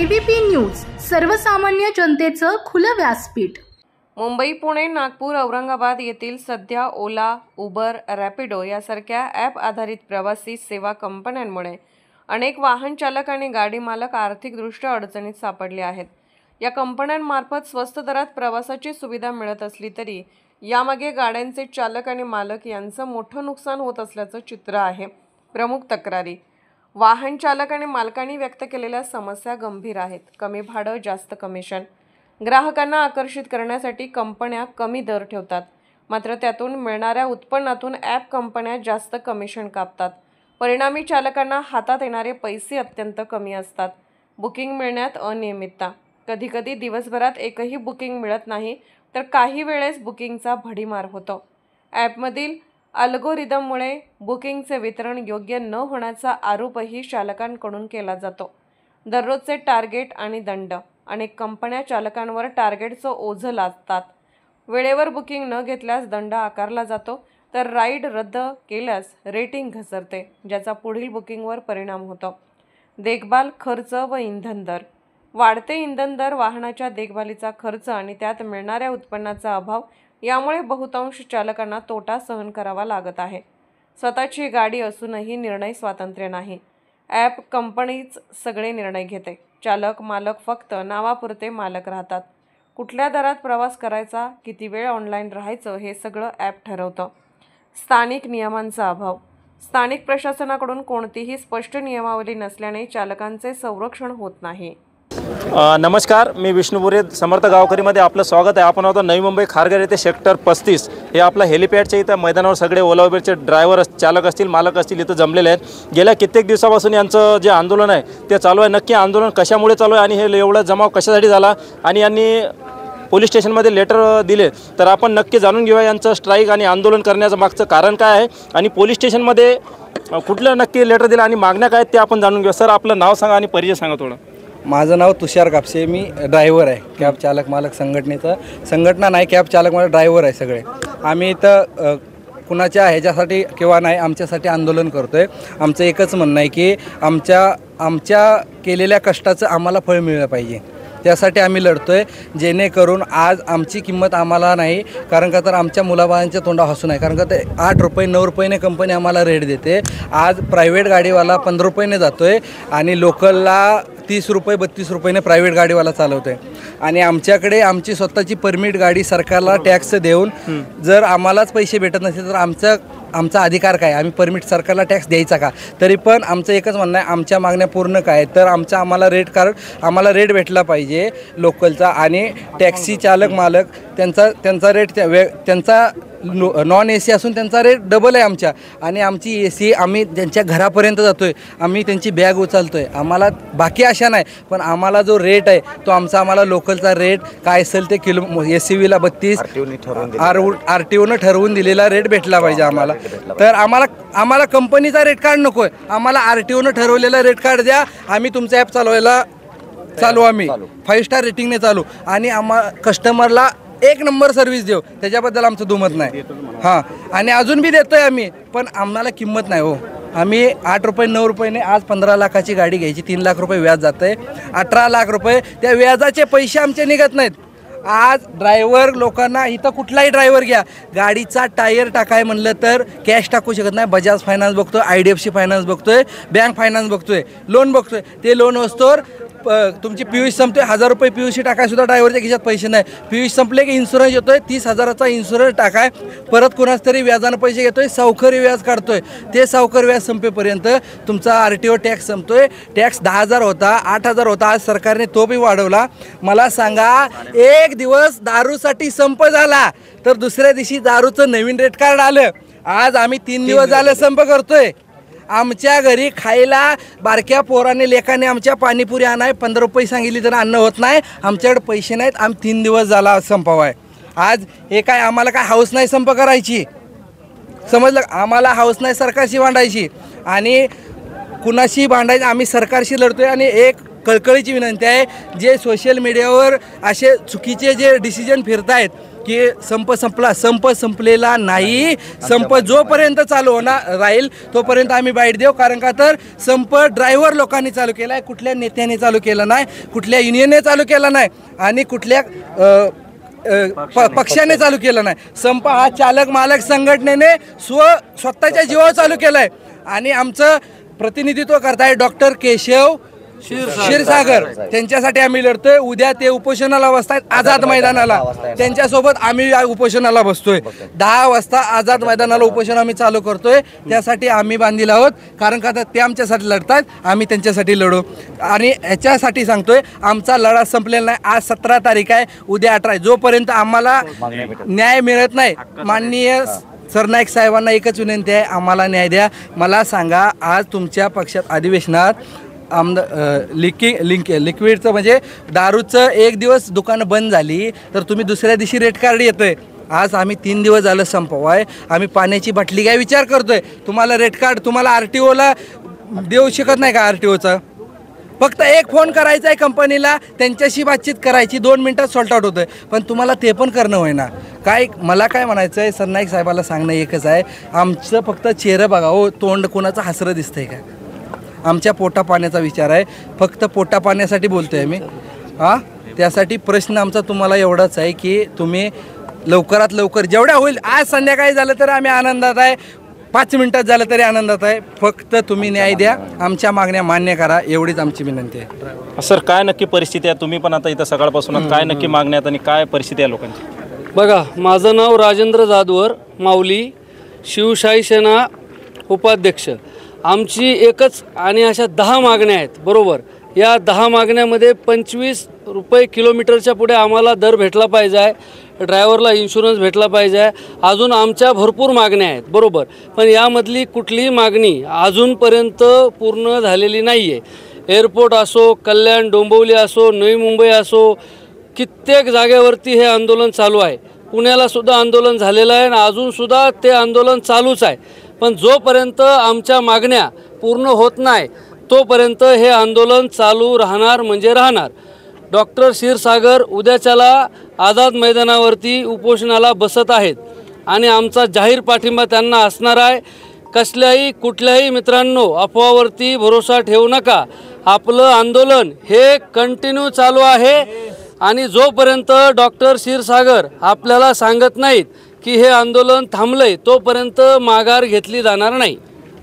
ABP news, सर्वसामान्य जनतेचं खुलं व्यासपीठ। मुंबई, पुणे, नागपूर, औरंगाबाद येथील सध्या ओला, उबर, रॅपिडो यासारख्या ॲप आधारित प्रवासी सेवा कंपन्यांमुळे अनेक वाहन चालक आणि गाडी मालक आर्थिकदृष्ट्या अडचणीत सापडले आहेत। या कंपन्यांमार्फत स्वस्त दरात प्रवासाची सुविधा मिळत असली तरी यामागे गाड्यांचे चालक आणि मालक यांचं मोठं नुकसान होत असल्याचं चित्र आहे। प्रमुख तक्रारी: वाहन चालक आणि मालकांनी व्यक्त केलेल्या समस्या गंभीर आहेत। कमी भाडं, जास्त कमिशन। ग्राहकांना आकर्षित करण्यासाठी कंपन्या कमी दर ठेवतात, मात्र त्यातून मिळणाऱ्या उत्पन्नातून ॲप कंपन्या जास्त कमिशन कापतात। परिणामी चालकांना हातात येणारे पैसे अत्यंत कमी असतात। बुकिंग मिळण्यात अनियमितता: कधीकधी दिवसभरात एकही बुकिंग मिळत नाही, तर काही वेळेस बुकिंगचा भडीमार होतो। ॲपमधील अल्गोरिदममुळे बुकिंगचे वितरण योग्य न होण्याचा आरोपही चालकांकडून केला जातो। दररोजचे टार्गेट आणि दंड: अनेक कंपन्या चालकांवर टार्गेटचं ओझं लादतात। वेळेवर बुकिंग न घेतल्यास दंड आकारला जातो, तर राईड रद्द केल्यास रेटिंग घसरते, ज्याचा पुढील बुकिंगवर परिणाम होतो। देखभाल खर्च व इंधन दर: वाढते इंधन दर, वाहनाच्या देखभालीचा खर्च आणि त्यात मिळणाऱ्या उत्पन्नाचा अभाव यामुळे बहुतांश चालकांना तोटा सहन करावा लागत आहे। स्वतःची गाडी असूनही निर्णय स्वातंत्र्य नाही। ॲप कंपनीच सगळे निर्णय घेते, चालक मालक फक्त नावापुरते मालक राहतात। कुठल्या दरात प्रवास करायचा, किती वेळ ऑनलाईन राहायचं हे सगळं ॲप ठरवतं। स्थानिक नियमांचा अभाव: स्थानिक प्रशासनाकडून कोणतीही स्पष्ट नियमावली नसल्याने चालकांचे संरक्षण होत नाही। नमस्कार, मी विष्णू बुरे, समर्थ गावकरीमध्ये आपलं स्वागत आहे। आपण आता नवी मुंबई खारघर येथे सेक्टर 35 हे आपलं हेलिपॅडच्या इथं मैदानावर सगळे ओला उबेरचे ड्रायव्हर चालक असतील, मालक असतील, इथं जमलेले आहेत। गेल्या कित्येक दिवसापासून यांचं जे आंदोलन आहे ते चालू आहे। नक्की आंदोलन कशामुळे चालू आहे आणि हे एवढा जमाव कशासाठी झाला आणि यांनी पोलीस स्टेशनमध्ये लेटर दिले, तर आपण नक्की जाणून घेऊया यांचं स्ट्राईक आणि आंदोलन करण्याचं मागचं कारण काय आहे आणि पोलीस स्टेशनमध्ये कुठलं नक्की लेटर दिलं आणि मागण्या काय आहेत ते आपण जाणून घेऊ। सर, आपलं नाव सांगा आणि परिचय सांगा थोडं। माझं नाव तुषार कापसे, मी ड्रायव्हर आहे कॅब चालक मालक संघटनेचं। संघटना नाही, कॅब चालक मालक ड्रायव्हर आहे सगळे। आम्ही इथं कुणाच्या ह्याच्यासाठी किंवा नाही, आमच्यासाठी आंदोलन करतो आहे। आमचं एकच म्हणणं आहे की आमच्या केलेल्या कष्टाचं आम्हाला फळ मिळलं पाहिजे, त्यासाठी आम्ही लढतो आहे। जेणेकरून आज आमची किंमत आम्हाला नाही, कारण का तर आमच्या मुलाबाळांच्या तोंडा हसून आहे, कारण का ते 8 रुपये 9 रुपयाने कंपनी आम्हाला रेट देते। आज प्रायव्हेट गाडीवाला 15 रुपयाने जातो आहे आणि लोकलला 30 रुपये 32 रुपयाने प्रायव्हेट गाडीवाला चालवतो आहे। आणि आमच्याकडे आमची स्वतःची परमिट गाडी सरकारला टॅक्स देऊन जर आम्हालाच पैसे भेटत नसेल तर आमचा अधिकार काय? आम्ही परमिट सरकारला टॅक्स द्यायचा का? तरी पण आमचं एकच म्हणणं आहे, आमच्या मागण्या पूर्ण काय तर आम्हाला रेट भेटला पाहिजे लोकलचा। आणि टॅक्सी चालक मालक त्यांचा रेट त्यांचा नॉन AC असून त्यांचा रेट डबल आहे आमच्या, आणि आमची AC आम्ही त्यांच्या घरापर्यंत जातो आहे, आम्ही त्यांची बॅग उचलतो आहे। आम्हाला बाकी अशा नाही, पण आम्हाला जो रेट आहे तो आम्हाला लोकलचा रेट काय असेल ते किलो SUVला 32 RTOनं ठरवून दिलेला रेट भेटला पाहिजे आम्हाला। तर आम्हाला कंपनीचा रेट कार्ड नको आहे, आम्हाला RTOनं ठरवलेला रेट कार्ड द्या। आम्ही तुमचा ॲप चालू आम्ही 5 स्टार रेटिंगने चालू आणि कस्टमरला 1 नंबर सर्व्हिस देऊ, त्याच्याबद्दल आमचं दुमत नाही। हां, आणि अजून बी देतोय आम्ही, पण आम्हाला किंमत नाही हो। आम्ही 8 रुपये 9 रुपयाने आज 15 लाखाची गाडी घ्यायची, 3 लाख रुपये व्याज जातं आहे, 18 लाख रुपये त्या व्याजाचे पैसे आमचे निघत नाहीत। आज ड्रायव्हर लोकांना इथं कुठलाही ड्रायव्हर घ्या, गाडीचा टायर टाकाय म्हणलं तर कॅश टाकू शकत नाही। बजाज फायनान्स बघतोय, IDFC फायनान्स बघतोय, बँक फायनान्स बघतोय, लोन बघतोय। ते लोन वस्तूवर तुमची PUC संपतोय, 1000 रुपये PUC टाकाय सुद्धा ड्रायव्हरच्या खिशात पैसे नाही। PUC संपले की इन्शुरन्स येतोय, 30,000चा इन्शुरन्स टाकाय, परत कोणाच तरी व्याजानं पैसे घेतोय, सावकारी व्याज काढतोय। ते सावकारी व्याज संपेपर्यंत तुमचा RTO टॅक्स संपतोय। टॅक्स 10,000 होता, 8,000 होता, आज सरकारने तो बी वाढवला। मला सांगा, एक दिवस दारूसाठी संप झाला तर दुसऱ्या दिवशी दारूचं नवीन रेट कार्ड आलं। आज आम्ही 3 दिवस झाले संप करतोय। आमच्या घरी खायला बारक्या पोराने लेखाने आमच्या पाणीपुरी आणाय 15 रुपये सांगितली तर अन्न होत नाही, आमच्याकडे पैसे नाहीत। आम्ही 3 दिवस झाला संपावाय। आज हे काय आम्हाला काय हाऊस नाही संप करायची, समजलं? आम्हाला हाऊस नाही सरकारशी भांडायची आणि कुणाशी भांडायची, आम्ही सरकारशी लढतोय। आणि एक कळकळीची विनंती आहे, जे सोशल मीडियावर असे चुकीचे जे डिसिजन फिरत आहेत की संप संपलेला नाही, संप जोपर्यंत चालू होणार राहील तोपर्यंत आम्ही बाईट देऊ. कारण का तर संप ड्रायव्हर लोकांनी चालू केला आहे, कुठल्या नेत्याने चालू केला नाही, कुठल्या युनियनने चालू केला नाही आणि कुठल्या पक्षाने चालू केला नाही. संप हा चालक मालक संघटनेने स्वतःच्या जीवावर चालू केला आहे आणि आमचं प्रतिनिधित्व करताय डॉक्टर केशव क्षीरसागर, त्यांच्यासाठी आम्ही लढतोय. उद्या ते उपोषणाला बसतायत आझाद मैदानाला, त्यांच्यासोबत आम्ही उपोषणाला बसतोय. 10 वाजता आझाद मैदानाला उपोषण आम्ही चालू करतोय. त्यासाठी आम्ही बांधील आहोत, कारण का ते आमच्यासाठी लढतात, आम्ही त्यांच्यासाठी लढू. आणि ह्याच्यासाठी सांगतोय, आमचा लढा संपलेला नाही. आज 17 तारीख आहे, उद्या 18 आहे. जोपर्यंत आम्हाला न्याय मिळत नाही, माननीय सरनाईक साहेबांना एकच विनंती आहे, आम्हाला न्याय द्या. मला सांगा, आज तुमच्या पक्षात अधिवेशनात लिक्विडचं म्हणजे दारूचं 1 दिवस दुकानं बंद झाली तर तुम्ही दुसऱ्या दिवशी रेड कार्ड येतोय. आज आम्ही 3 दिवस झालं संपवाय, आम्ही पाण्याची बाटली काय विचार करतोय. तुम्हाला रेड कार्ड तुम्हाला RTOला देऊ शकत नाही का? RTOचं फक्त एक फोन करायचा आहे कंपनीला, त्यांच्याशी बातचीत करायची, 2 मिनटात सॉल्ट आउट होतोय. पण तुम्हाला ते पण करणं होईना. मला काय म्हणायचं आहे, सरनाईक साहेबाला सांगणं एकच आहे, आमचं फक्त चेहरं बघा हो, तोंड कोणाचं हसरं दिसतंय का? आमच्या पोटा पाण्याचा विचार आहे, फक्त पोटा पाण्यासाठी बोलतोय मी. त्यासाठी प्रश्न आमचा तुम्हाला एवढाच आहे की तुम्ही लवकरात लवकर जेवढ्या होईल, आज संध्याकाळी झालं तर आम्ही आनंदात आहे, 5 मिनिटात झालं तरी आनंदात आहे. फक्त तुम्ही न्याय द्या, आमच्या मागण्या मान्य करा, एवढीच आमची विनंती आहे. सर, काय नक्की परिस्थिती आहे? तुम्ही पण आता इथं सकाळपासून काय नक्की मागण्या आहेत आणि काय परिस्थिती आहे लोकांची? बघा, माझं नाव राजेंद्र जाधवर, माऊली, शिवशाही सेना उपाध्यक्ष. आमची एकच आणि अशा 10 मागण्या आहेत, बरोबर. या 10 मागण्यामध्ये 25 रुपये किलोमीटरच्या पुढे आम्हाला दर भेटला पाहिजे आहे, ड्रायव्हरला इन्शुरन्स भेटला पाहिजे आहे. अजून आमच्या भरपूर मागण्या आहेत, बरोबर. पण यामधली कुठलीही मागणी अजूनपर्यंत पूर्ण झालेली नाही आहे. एअरपोर्ट असो, कल्याण डोंबिवली असो, नवी मुंबई असो, कित्येक जागेवरती हे आंदोलन चालू आहे. पुण्याला सुद्धा आंदोलन झालेलं आहे आणि अजूनसुद्धा ते आंदोलन चालूच आहे. पण जोपर्यंत आमच्या मागण्या पूर्ण होत नाही तोपर्यंत हे आंदोलन चालू राहणार म्हणजे राहणार. डॉक्टर क्षीरसागर उद्याच्याला आझाद मैदानावरती उपोषणाला बसत आहेत आणि आमचा जाहीर पाठिंबा त्यांना असणार आहे. कुठल्याही मित्रांनो, अफवावरती भरोसा ठेवू नका. आपलं आंदोलन हे कंटिन्यू चालू आहे आणि जोपर्यंत डॉक्टर क्षीरसागर आपल्याला सांगत नाहीत की हे आंदोलन थांबलंय तोपर्यंत माघार घेतली जाणार नाही.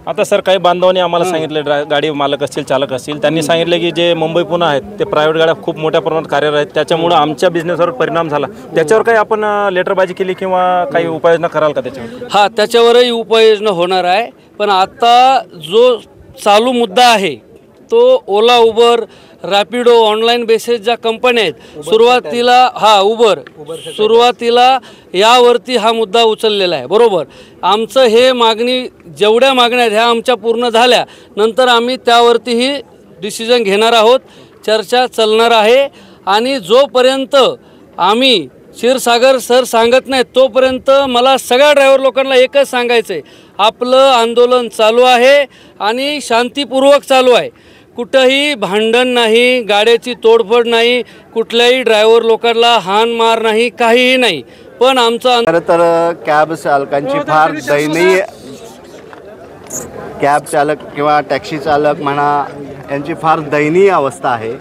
आता सर, काही बांधवांनी आम्हाला सांगितले, गाडी मालक असतील, चालक असतील, त्यांनी सांगितले की जे मुंबई पुणे आहेत ते प्रायव्हेट गाड्या खूप मोठ्या प्रमाणात कार्यरत आहेत, त्याच्यामुळे आमच्या बिझनेसवर परिणाम झाला. त्याच्यावर काही आपण लेटरबाजी केली किंवा काही उपाययोजना कराल का त्याच्यावर? हां, त्याच्यावरही उपाययोजना होणार आहे. पण आता जो चालू मुद्दा आहे तो ओला, उबर, रॅपिडो, ऑनलाईन बेसिस ज्या कंपन्या आहेत, सुरुवातीला यावरती हा मुद्दा उचललेला आहे, बरोबर. आमचं हे जेवढ्या मागण्या आहेत ह्या आमच्या पूर्ण झाल्या नंतर आम्ही त्यावरतीही डिसिजन घेणार आहोत, चर्चा चालणार आहे. आणि जोपर्यंत आम्ही क्षीरसागर सर सांगत नाहीत तोपर्यंत मला सगळ्या ड्रायव्हर लोकांना एकच सांगायचं आहे, आपलं आंदोलन चालू आहे आणि शांतीपूर्वक चालू आहे. कुठंही भांडण नाही, गाड्याची तोडफोड नाही, कुठल्याही ड्रायव्हर लोकांना हाण मार नाही, काहीही नाही. पण आमचं खरं तर कॅब चालकांची फार दयनीय, कॅब चालक किंवा टॅक्सी चालक म्हणा, यांची फार दयनीय अवस्था आहे.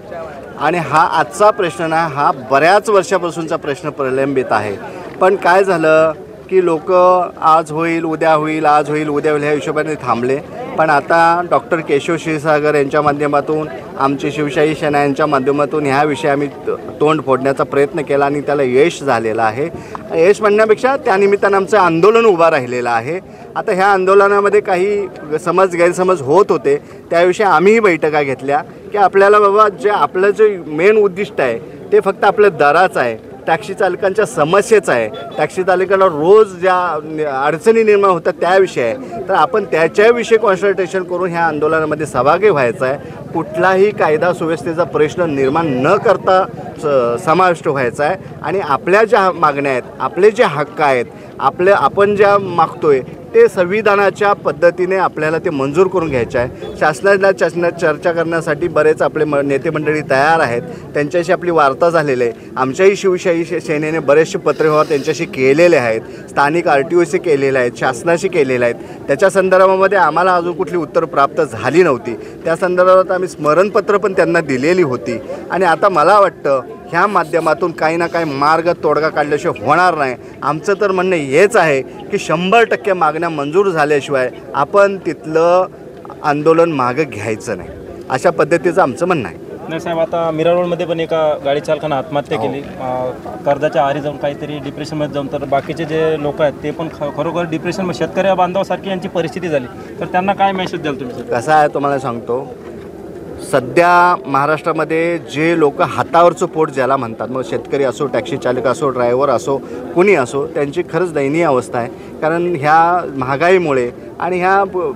आणि हा आजचा प्रश्न ना, हा बऱ्याच वर्षापासूनचा प्रश्न प्रलंबित आहे. पण काय झालं की लोक आज होईल उद्या होईल, आज होईल उद्या होईल ह्या हिशोबाने थांबले. पण आता डॉक्टर केशव क्षीरसागर यांच्या माध्यमातून, आमची शिवशाही सेना यांच्या माध्यमातून ह्या विषयी आम्ही तोंड फोडण्याचा प्रयत्न केला आणि त्याला यश झालेलं आहे. यश म्हणण्यापेक्षा त्यानिमित्तानं आमचं आंदोलन उभा राहिलेलं आहे. आता ह्या आंदोलनामध्ये काही गैरसमज होत होते, त्याविषयी आम्हीही बैठका घेतल्या की आपल्याला बाबा आपलं जे मेन उद्दिष्ट आहे ते फक्त आपलं दराचं आहे, टॅक्सी चालकांच्या समस्येचं आहे, टॅक्सी चालकांना रोज ज्या अडचणी निर्माण होतात त्याविषयी आहे. तर आपण त्याच्याविषयी कॉन्सन्ट्रेशन करून ह्या आंदोलनामध्ये सहभागी व्हायचं आहे. कुठलाही कायदा सुव्यवस्थेचा प्रश्न निर्माण न करता समाविष्ट व्हायचा आहे आणि आपल्या ज्या मागण्या आहेत, आपले जे हक्क आहेत, आपण ज्या मागतोय ते संविधानाच्या पद्धतीने आपल्याला ते मंजूर करून घ्यायचे आहे. शासनाला चर्चा करण्यासाठी बरेच आपले नेते मंडळी तयार आहेत. त्यांच्याशी आपली वार्ता झालेली आहे. आमच्याही शिवशाही सेनेने बरेचसे पत्रव्यवहार त्यांच्याशी केलेले आहेत. स्थानिक RTOशी केलेले आहेत, शासनाशी केलेले आहेत. त्याच्या संदर्भामध्ये आम्हाला अजून कुठली उत्तर प्राप्त झाली नव्हती. त्या संदर्भात आम्ही स्मरणपत्र पण त्यांना दिलेली होती. आणि आता मला वाटतं ह्या माध्यमातून काही ना काही मार्ग तोडगा काढल्याशिवाय होणार नाही. आमचं तर म्हणणं हेच आहे की 100% मागण्या मंजूर झाल्याशिवाय आपण तिथलं आंदोलन मागं घ्यायचं नाही, अशा पद्धतीचं आमचं म्हणणं आहे. नाही साहेब, आता मीरा रोडमध्ये पण एका गाडी चालकानं आत्महत्या केली, कर्जाच्या आहारी जाऊन काहीतरी डिप्रेशनमध्ये जाऊन. तर बाकीचे जे लोक आहेत ते पण खरोखर डिप्रेशनमध्ये, शेतकरी बांधवासारखी यांची परिस्थिती झाली. तर त्यांना काय मेसेज द्याल तुम्ही? कसं आहे तुम्हाला सांगतो, सध्या महाराष्ट्रामध्ये जे लोक हातावरचं पोट ज्याला म्हणतात, मग शेतकरी असो, टॅक्सी चालक असो, ड्रायव्हर असो, कुणी असो, त्यांची खरंच दयनीय अवस्था आहे. कारण ह्या महागाईमुळे आणि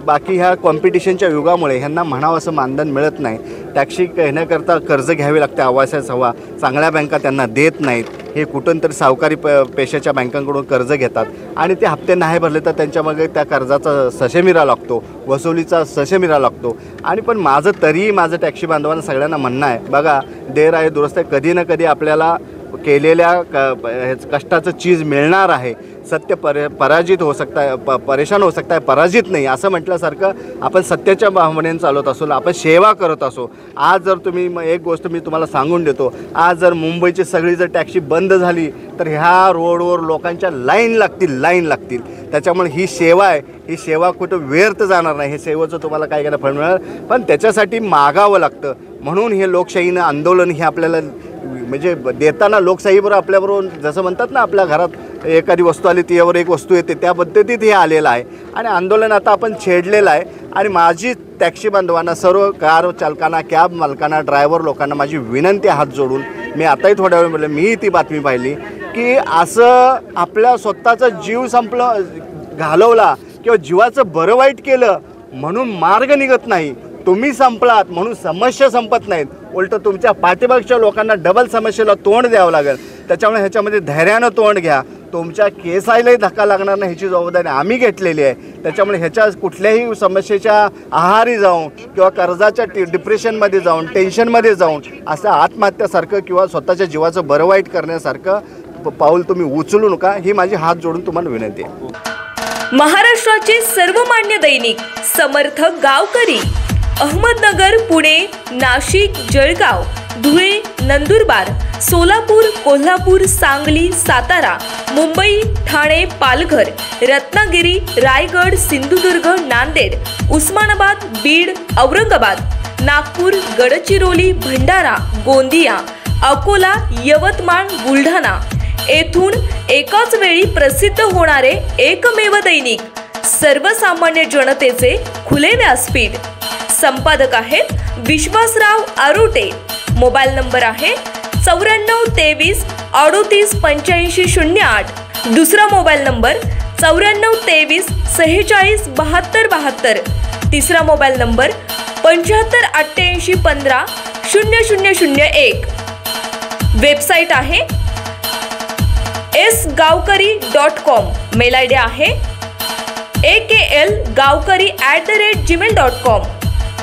बाकी ह्या कॉम्पिटिशनच्या युगामुळे ह्यांना म्हणावं असं मानधन मिळत नाही. टॅक्सी घेण्याकरता कर्ज घ्यावे लागते आवासाच हवा, चांगल्या बँका त्यांना देत नाहीत. हे कुठून तरी सावकारी पेशाच्या बँकांकडून कर्ज घेतात आणि ते हप्ते नाही भरले तर त्यांच्यामागे त्या कर्जाचा सशेमिरा लागतो, वसुलीचा सशेमिरा लागतो. आणि पण माझं टॅक्सी बांधवांना सगळ्यांना म्हणणं आहे, बघा देर आहे दुरुस्त आहे, कधी ना कधी आपल्याला केलेल्या कष्टाचं चीज मिळणार आहे. सत्य पराजित हो सकता है, परेशान हो सकता है, पराजित नाही असं म्हटल्यासारखं आपण सत्याच्या भावनेने चालवत असो, आपण सेवा करत असो. आज जर तुम्ही एक गोष्ट मी तुम्हाला सांगून देतो, आज जर मुंबईची सगळी जर टॅक्सी बंद झाली तर ह्या रोडवर लोकांच्या लाईन लागतील. त्याच्यामुळे ही सेवा आहे, ही सेवा कुठं व्यर्थ जाणार नाही. हे सेवेचं तुम्हाला काय फळ मिळणार, पण त्याच्यासाठी मागावं लागतं. म्हणून हे लोकशाहीनं आंदोलन हे आपल्याला म्हणजे देताना लोकशाहीबरोबर आपल्याबरोबर जसं म्हणतात ना, आपल्या घरात एखादी वस्तू आली त्यावर एक वस्तू येते, त्या पद्धतीत हे आलेलं आहे. आणि आंदोलन आता आपण छेडलेलं आहे. आणि माझी टॅक्सी बांधवांना, सर्व कार चालकांना, कॅब मालकांना, ड्रायव्हर लोकांना माझी विनंती हात जोडून, मी आताही थोड्या वेळ म्हटलं, मी ती बातमी पाहिली की असं आपल्या स्वतःचा जीव घालवला किंवा जीवाचं बरं वाईट केलं म्हणून मार्ग निघत नाही. तुम्ही संपलात म्हणून समस्या संपत नाहीत, उलटं तुमच्या पाठीमागच्या लोकांना डबल समस्येला तोंड द्यावं लागेल. त्याच्यामुळे ह्याच्यामध्ये धैर्यानं तोंड घ्या. तुमच्या केसालाही धक्का लागणार नाही ह्याची जबाबदारी आम्ही घेतलेली आहे. त्याच्यामुळे ह्याच्या कुठल्याही समस्येच्या आहारी जाऊन किंवा कर्जाच्या डिप्रेशनमध्ये जाऊन, टेन्शनमध्ये जाऊन असं आत्महत्यासारखं किंवा स्वतःच्या जीवाचं बरं वाईट करण्यासारखं पाऊल तुम्ही उचलू नका, ही माझी हात जोडून तुम्हाला विनंती आहे. महाराष्ट्राचे सर्वमान्य दैनिक समर्थ गावकरी अहमदनगर, पुणे, नाशिक, जळगाव, धुळे, नंदुरबार, सोलापूर, कोल्हापूर, सांगली, सातारा, मुंबई, ठाणे, पालघर, रत्नागिरी, रायगड, सिंधुदुर्ग, नांदेड, उस्मानाबाद, बीड, औरंगाबाद, नागपूर, गडचिरोली, भंडारा, गोंदिया, अकोला, यवतमाळ, बुलढाणा येथून एकाच वेळी प्रसिद्ध होणारे एकमेव दैनिक, सर्वसामान्य जनतेचे खुले व्यासपीठ. संपादक आहेत विश्वासराव आरोटे. मोबाईल नंबर आहे 9423 38 85 08. दुसरा मोबाईल नंबर 9423 46 72 72. तिसरा मोबाईल नंबर 75 88 15 0001. वेबसाईट आहे sgavkari.com. मेल आयडी आहे AKLgavkari@gmail.com.